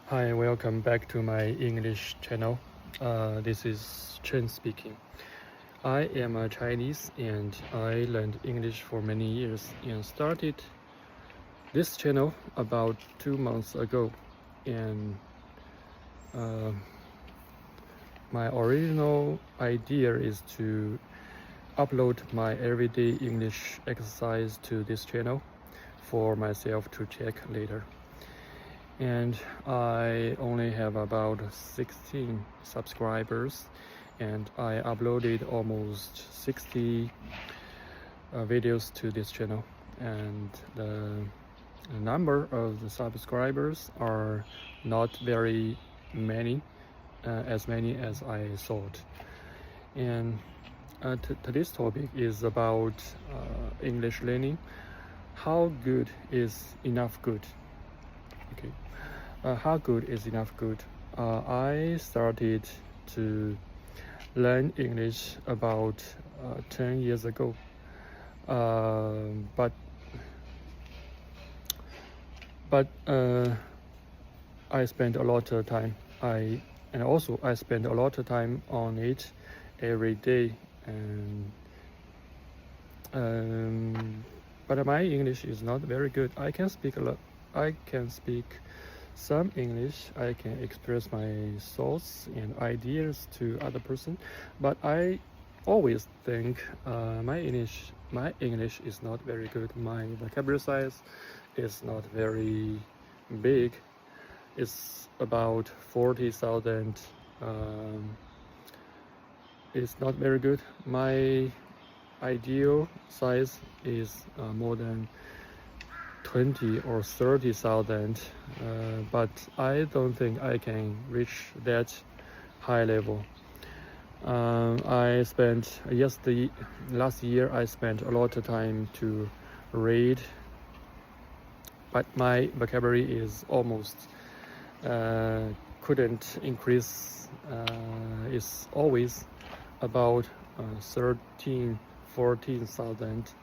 Hi, welcome back to my English channel. This is Chen speaking. I am a Chinese and I learned English for many years and started this channel about 2 months ago. And uh, my original idea is to upload my everyday English exercise to this channel for myself to check later. And I only have about 16 subscribers and I uploaded almost 60 videos to this channel, and the number of the subscribers are not very many, as many as I thought. And today's topic is about English learning. How good is enough good? Okay. How good is enough good? I started to learn English about 10 years ago, but I spent a lot of time. I spend a lot of time on it every day, and but my English is not very good. I can speak a lot. I can speak some English. I can express my thoughts and ideas to other person, but I always think my English is not very good. My vocabulary size is not very big. It's about 40,000. It's not very good. My ideal size is more than 20 or 30,000, but I don't think I can reach that high level. I spent last year I spent a lot of time to read, but my vocabulary is almost couldn't increase. It's always about 14,000.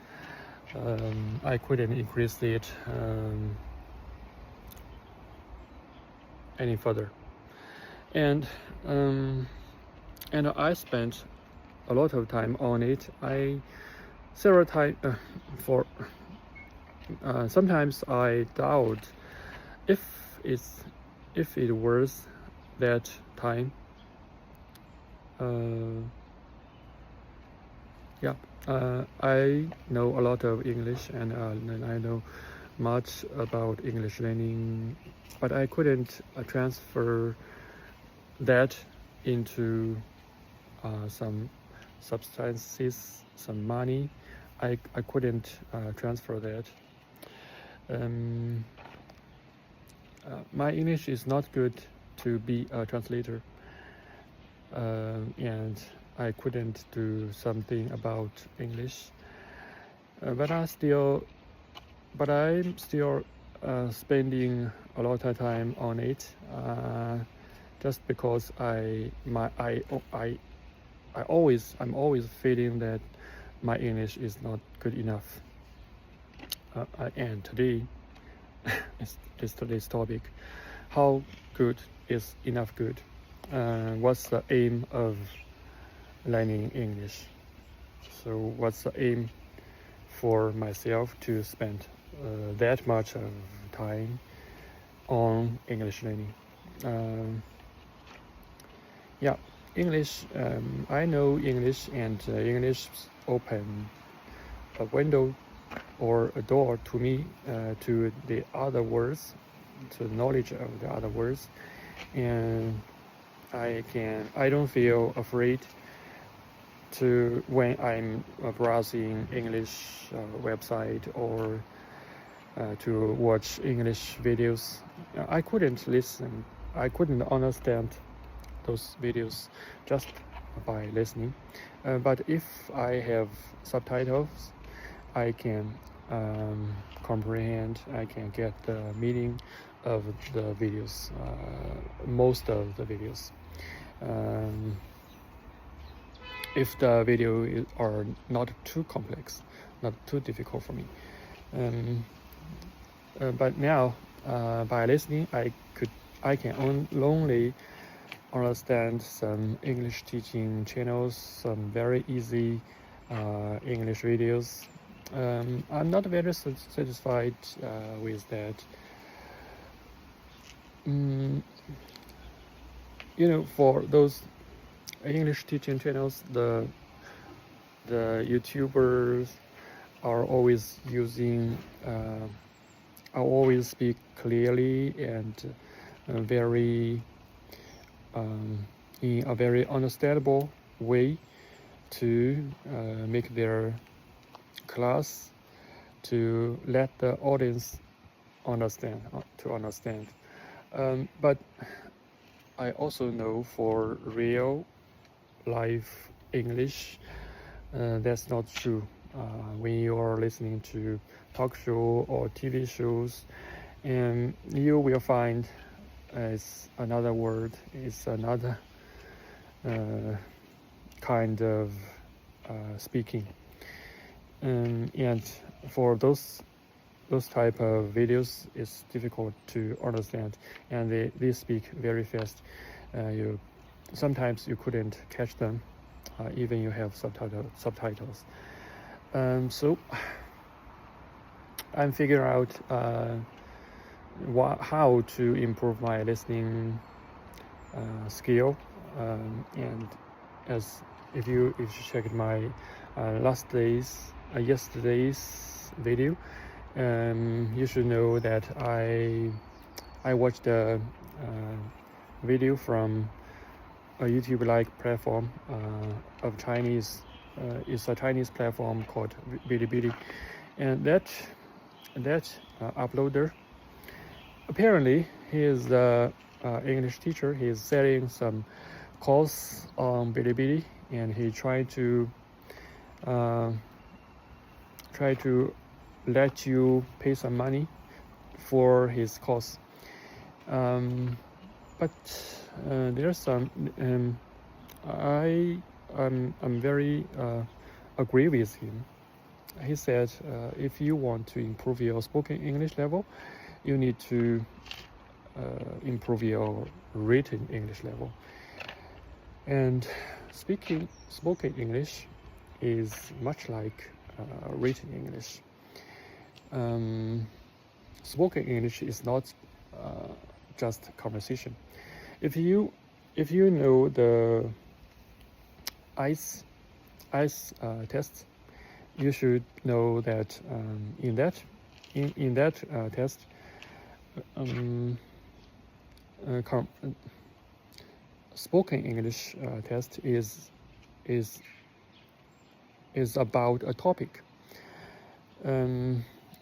I couldn't increase it any further, and I spent a lot of time on it. Several times for sometimes I doubt if it was that time. I know a lot of English, and I know much about English learning, but I couldn't transfer that into some substances, some money. I couldn't transfer that. My English is not good to be a translator, and I couldn't do something about English, but I'm still spending a lot of time on it, just because I'm always feeling that my English is not good enough. And today is today's topic: how good is enough good? What's the aim of learning English? So what's the aim for myself to spend that much of time on English learning? English. I know English, and English open a window or a door to me, to the other words, to the knowledge of the other words, and I don't feel afraid to when I'm browsing English website or to watch English videos. I couldn't understand those videos just by listening, but if I have subtitles, I can comprehend, I can get the meaning of the videos, most of the videos. If the video are not too complex, not too difficult for me. But now, by listening, I can only understand some English teaching channels, some very easy English videos. I'm not very satisfied with that. For those English teaching channels, the YouTubers are always always speak clearly and very in a very understandable way to make their class, to let the audience understand. But I also know for real life English, that's not true. When you are listening to talk show or TV shows, and you will find it's another word, it's another kind of speaking, and for those type of videos, it's difficult to understand, and they speak very fast. Sometimes you couldn't catch them, even you have subtitles. So I'm figuring out how to improve my listening skill, and as if you check my yesterday's video, you should know that I watched a video from a YouTube-like platform of Chinese. It's a Chinese platform called Bilibili, and that uploader, apparently he is the English teacher. He is selling some course on Bilibili, and he tried to let you pay some money for his course. But there's some I'm very agree with him. He said if you want to improve your spoken English level, you need to improve your written English level. And spoken English is much like written English. Spoken English is not just conversation. If you know the ICE test, you should know that in that test, spoken English test is about a topic.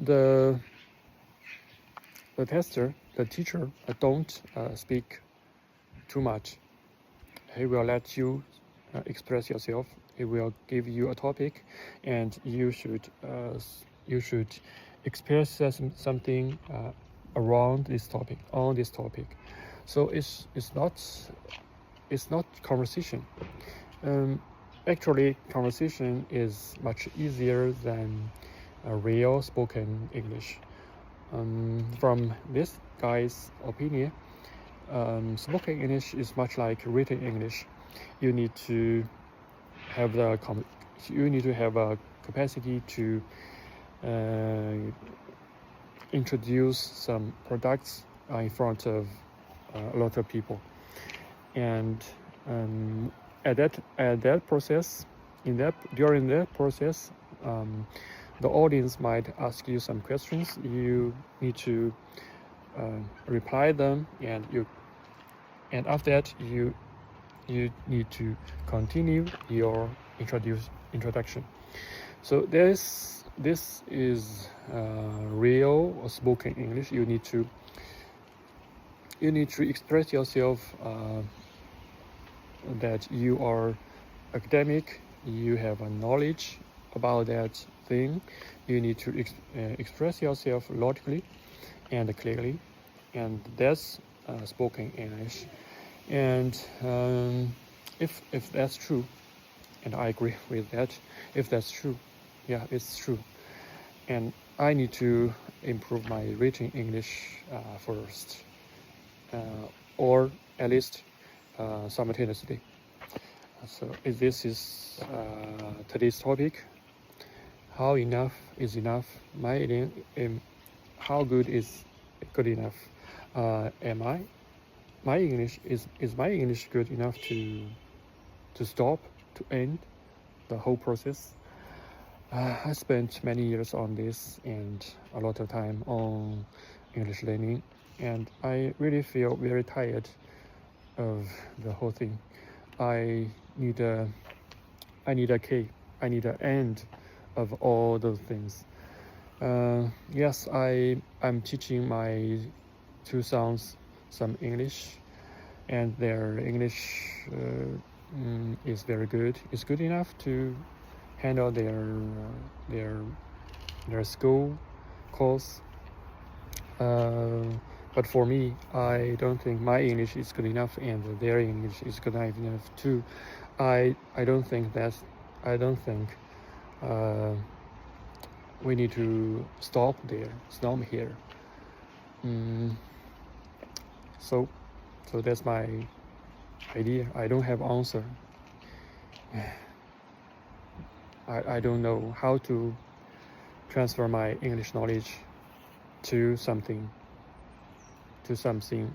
The tester, the teacher, don't speak too much. He will let you express yourself. He will give you a topic, and you should express something around this topic, on this topic. So it's not conversation. Actually, conversation is much easier than a real spoken English. From this guy's opinion, spoken English is much like written English. You need to have a capacity to introduce some products in front of a lot of people, and during that process, the audience might ask you some questions. You need to reply them, and after that you need to continue your introduction. So this is real spoken English. You need to express yourself that you are academic, you have a knowledge about that thing. You need to express yourself logically and clearly, and that's spoken English. And if that's true, and I agree with that, if that's true, yeah, it's true. And I need to improve my written English first. or at least simultaneously. So this is today's topic. How enough is enough? How good is good enough? Am I? My English is my English good enough to stop, to end the whole process? I spent many years on this and a lot of time on English learning, and I really feel very tired of the whole thing. I need a key. I need an end of all those things. Yes, I'm teaching my two sons some English, and their English is very good. It's good enough to handle their school course. But for me, I don't think my English is good enough, and their English is good enough too. I don't think we need to stop here. So that's my idea. I don't have answer. I don't know how to transfer my English knowledge to something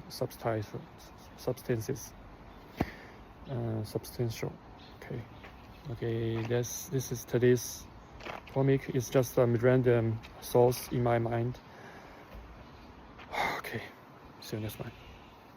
substantial. Okay, this is today's topic. It's just a random thoughts in my mind. Okay, see you next time.